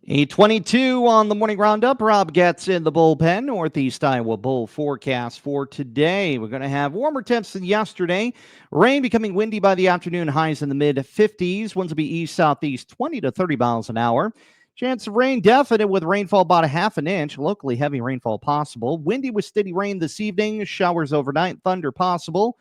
8:22 on the morning roundup. Rob Getz in the bullpen. Northeast Iowa Bowl forecast for today. We're going to have warmer temps than yesterday. Rain becoming windy by the afternoon. Highs in the mid 50s. Winds will be east southeast 20 to 30 miles an hour. Chance of rain definite with rainfall about a half an inch. Locally heavy rainfall possible. Windy with steady rain this evening. Showers overnight. Thunder possible.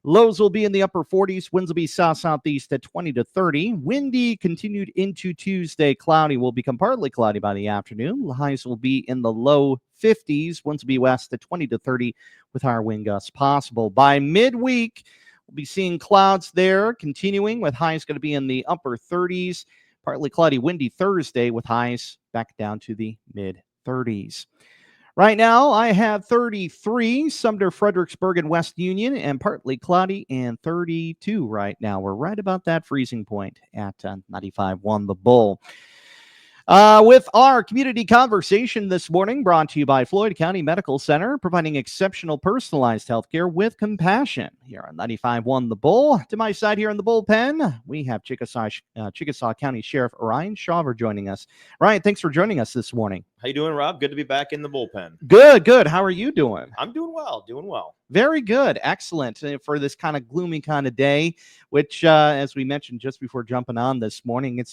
Lows will be in the upper 40s. Winds will be south-southeast at 20 to 30. Windy continued into Tuesday. Cloudy will become partly cloudy by the afternoon. Highs will be in the low 50s. Winds will be west at 20 to 30 with higher wind gusts possible. By midweek, we'll be seeing clouds there continuing with highs going to be in the upper 30s. Partly cloudy, windy Thursday with highs back down to the mid 30s. Right now, I have 33, Sumter, Fredericksburg, and West Union, and partly cloudy, and 32 right now. We're right about that freezing point at 95.1 The Bull. With our community conversation this morning, brought to you by Floyd County Medical Center, providing exceptional personalized healthcare with compassion. Here on 95.1 The Bull. To my side here in the bullpen, we have Chickasaw County Sheriff Ryan Shawver joining us. Ryan, thanks for joining us this morning. How you doing, Rob? Good to be back in the bullpen. Good. How are you doing? I'm doing well. Very good. Excellent. For this kind of gloomy kind of day, which, as we mentioned just before jumping on this morning,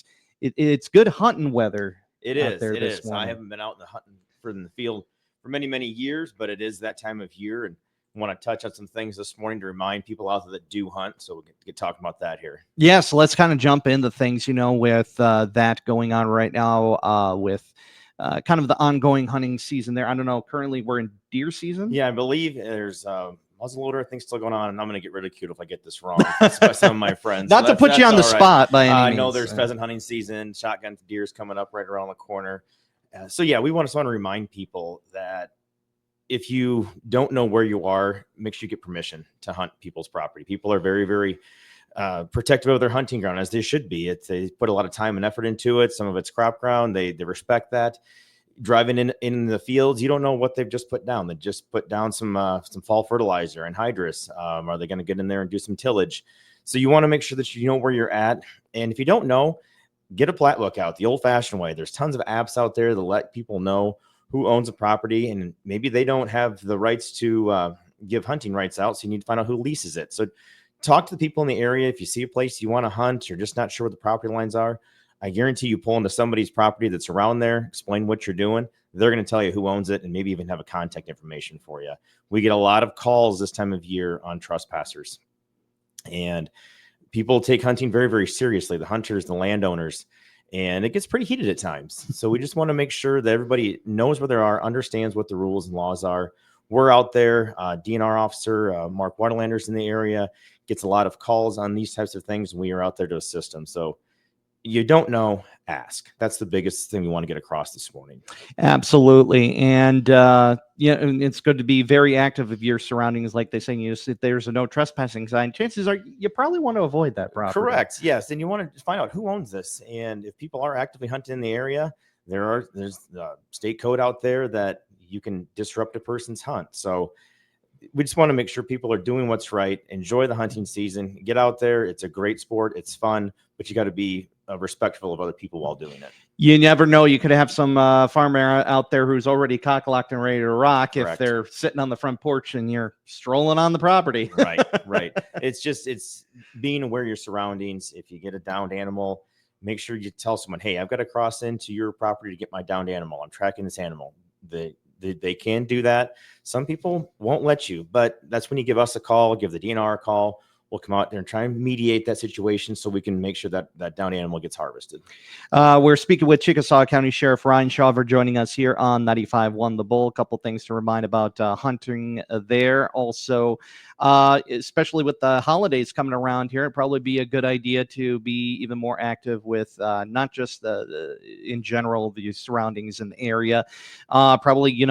it's good hunting weather. It is. I haven't been out in the field for many years, but it is that time of year, and I want to touch on some things this morning to remind people out there that do hunt. So we'll get talking about that here. Yeah, so let's kind of jump into things, with that going on right now, with kind of the ongoing hunting season there. I don't know. Currently, we're in deer season. Yeah, I believe there's muzzleloader, I think, still going on, and I'm going to get ridiculed if I get this wrong by some of my friends. Not to put you on the spot by any means. I know there's pheasant hunting season, shotgun deer's coming up right around the corner. So yeah, we want to remind people that if you don't know where you are, make sure you get permission to hunt people's property. People are very protective of their hunting ground, as they should be. They put a lot of time and effort into it. Some of it's crop ground. They respect that. Driving in the fields, you don't know what they've just put down. They just put down some fall fertilizer and hydrous. Are they going to get in there and do some tillage? So you want to make sure that you know where you're at. And if you don't know, get a plat book out the old-fashioned way. There's tons of apps out there that let people know who owns a property, and maybe they don't have the rights to give hunting rights out, so you need to find out who leases it. So talk to the people in the area. If you see a place you want to hunt, you're just not sure where the property lines are, I guarantee you pull into somebody's property that's around there, explain what you're doing. They're going to tell you who owns it and maybe even have a contact information for you. We get a lot of calls this time of year on trespassers, and people take hunting very seriously, the hunters, the landowners, and it gets pretty heated at times. So we just want to make sure that everybody knows where they are, understands what the rules and laws are. We're out there. DNR officer Mark Waterlander's in the area, gets a lot of calls on these types of things, and we are out there to assist them. So you don't know, ask. That's the biggest thing we want to get across this morning. Absolutely. And it's good to be very active of your surroundings. Like they say, if there's a no trespassing sign, chances are you probably want to avoid that property. Correct. Yes. And you want to find out who owns this. And if people are actively hunting in the area, there's the state code out there that you can disrupt a person's hunt. So we just want to make sure people are doing what's right. Enjoy the hunting season. Get out there. It's a great sport. It's fun, but you got to be respectful of other people while doing it. You never know. You could have some farmer out there who's already cock-locked and ready to rock. Correct. If they're sitting on the front porch and you're strolling on the property. Right. It's being aware of your surroundings. If you get a downed animal, make sure you tell someone, hey, I've got to cross into your property to get my downed animal. I'm tracking this animal. They can do that. Some people won't let you, but that's when you give us a call, give the DNR a call. We'll come out there and try and mediate that situation so we can make sure that downed animal gets harvested. We're speaking with Chickasaw County Sheriff Ryan Shawver joining us here on 95.1 The Bull. A couple things to remind about hunting there. Also, especially with the holidays coming around here, it'd probably be a good idea to be even more active with not just in general, the surroundings in the area. Probably,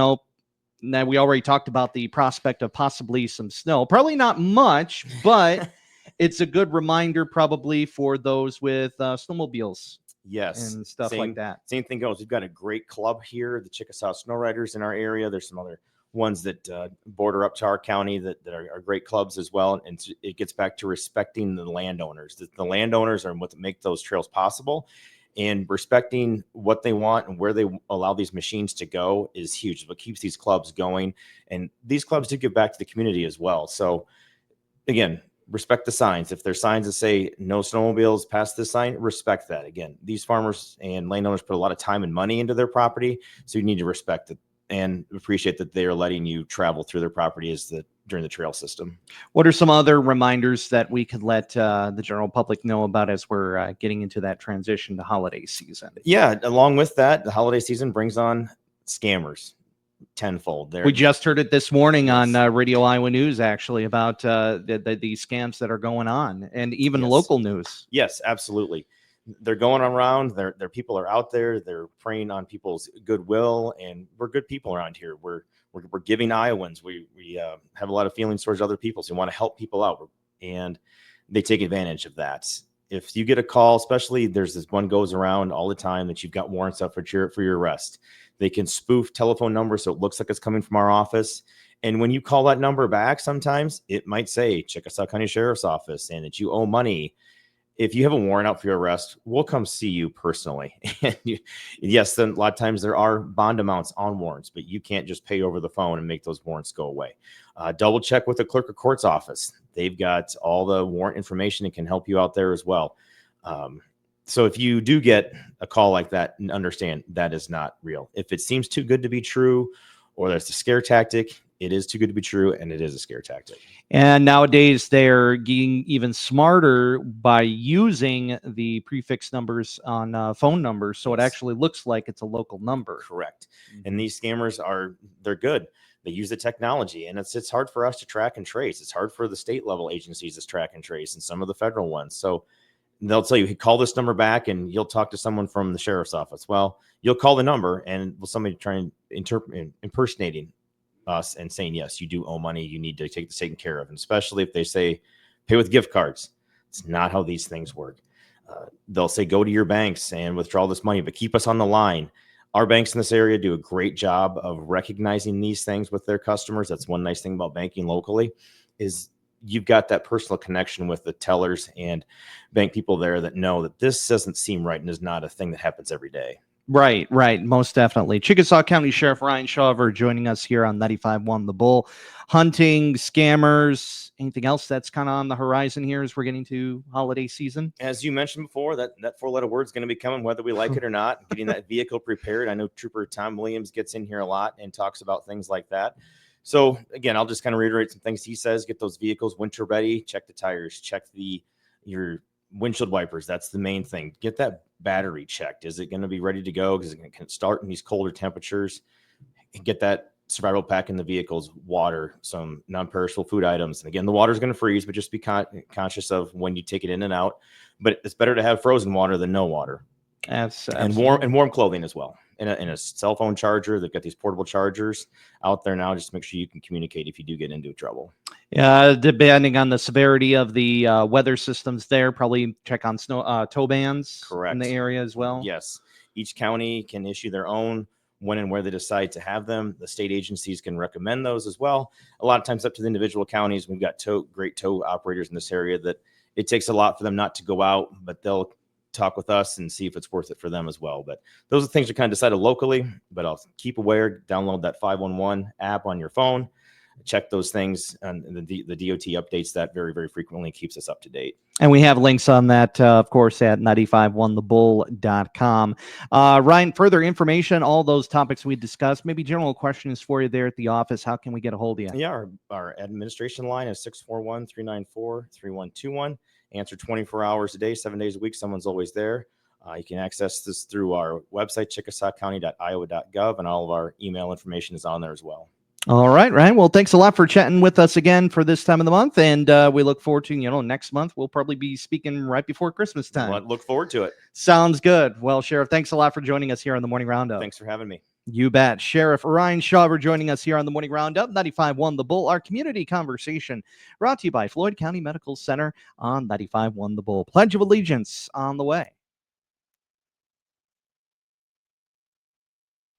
now, we already talked about the prospect of possibly some snow. Probably not much, but it's a good reminder probably for those with snowmobiles. Yes. And stuff like that. Same thing goes. We've got a great club here, the Chickasaw Snow Riders in our area. There's some other ones that border up to our county that are great clubs as well. And it gets back to respecting the landowners. The landowners are what make those trails possible. And respecting what they want and where they allow these machines to go is huge. It's what keeps these clubs going. And these clubs do give back to the community as well. So again, respect the signs. If there's signs that say no snowmobiles past this sign, respect that. Again, these farmers and landowners put a lot of time and money into their property. So you need to respect it and appreciate that they are letting you travel through their property during the trail system. What are some other reminders that we could let the general public know about as we're getting into that transition to holiday season? Yeah, along with that, the holiday season brings on scammers tenfold. We just heard it this morning Yes. on Radio Iowa News, actually, about the scams that are going on, and even Yes. local news. Yes, absolutely. They're going around. Their people are out there. They're preying on people's goodwill, and we're good people around here. We're giving Iowans. We have a lot of feelings towards other people, so we want to help people out, and they take advantage of that. If you get a call, especially there's this one goes around all the time that you've got warrants up for your arrest. They can spoof telephone numbers so it looks like it's coming from our office. And when you call that number back, sometimes it might say Chickasaw County Sheriff's Office and that you owe money. If you have a warrant out for your arrest, we'll come see you personally. Yes, then a lot of times there are bond amounts on warrants, but you can't just pay over the phone and make those warrants go away. Double check with the clerk of court's office. They've got all the warrant information and can help you out there as well. So if you do get a call like that, understand that is not real. If it seems too good to be true, or there's a scare tactic, it is too good to be true, and it is a scare tactic. And nowadays, they're getting even smarter by using the prefix numbers on phone numbers, so it actually looks like it's a local number. Correct. And these scammers they're good. They use the technology, and it's hard for us to track and trace. It's hard for the state level agencies to track and trace, and some of the federal ones. So they'll tell you, hey, call this number back, and you'll talk to someone from the sheriff's office. Well, you'll call the number, and somebody trying impersonating us and saying, yes, you do owe money. You need to take this taken care of. And especially if they say pay with gift cards, it's not how these things work. They'll say, go to your banks and withdraw this money, but keep us on the line. Our banks in this area do a great job of recognizing these things with their customers. That's one nice thing about banking locally is you've got that personal connection with the tellers and bank people there that know that this doesn't seem right and is not a thing that happens every day. Right, most definitely. Chickasaw County Sheriff Ryan Shawver joining us here on 95.1 The Bull. Hunting, scammers, anything else that's kind of on the horizon here as we're getting to holiday season? As you mentioned before, that four-letter word is going to be coming whether we like it or not. Getting that vehicle prepared. I know Trooper Tom Williams gets in here a lot and talks about things like that. So again, I'll just kind of reiterate some things he says. Get those vehicles winter ready. Check the tires. Check your windshield wipers. That's the main thing. Get that battery checked. Is it going to be ready to go? Because it can start in these colder temperatures. Get that survival pack in the vehicles, water, some non-perishable food items. And again, the water is going to freeze, but just be conscious of when you take it in and out. But it's better to have frozen water than no water. And warm clothing as well. In a cell phone charger, they've got these portable chargers out there now. Just make sure you can communicate if you do get into trouble. Depending on the severity of the weather systems there, probably check on tow bands. Correct. In the area as well. Yes. Each county can issue their own when and where they decide to have them. The state agencies can recommend those as well. A lot of times up to the individual counties. We've got great tow operators in this area that it takes a lot for them not to go out, but they'll talk with us and see if it's worth it for them as well. But those are things are kind of decided locally, but I'll keep aware, download that 511 app on your phone, check those things, and the DOT updates that very, very frequently, keeps us up to date. And we have links on that, of course, at 951thebull.com. Ryan, further information, all those topics we discussed, maybe general questions for you there at the office. How can we get a hold of you? Yeah, our administration line is 641-394-3121. Answer 24 hours a day, 7 days a week. Someone's always there. You can access this through our website, chickasawcounty.iowa.gov, and all of our email information is on there as well. All right, Ryan. Well, thanks a lot for chatting with us again for this time of the month, and we look forward to, next month we'll probably be speaking right before Christmas time. Well, look forward to it. Sounds good. Well, Sheriff, thanks a lot for joining us here on the Morning Roundup. Thanks for having me. You bet. Sheriff Ryan Shawver joining us here on the Morning Roundup, 95.1 The Bull, our community conversation brought to you by Floyd County Medical Center on 95.1 The Bull. Pledge of Allegiance on the way.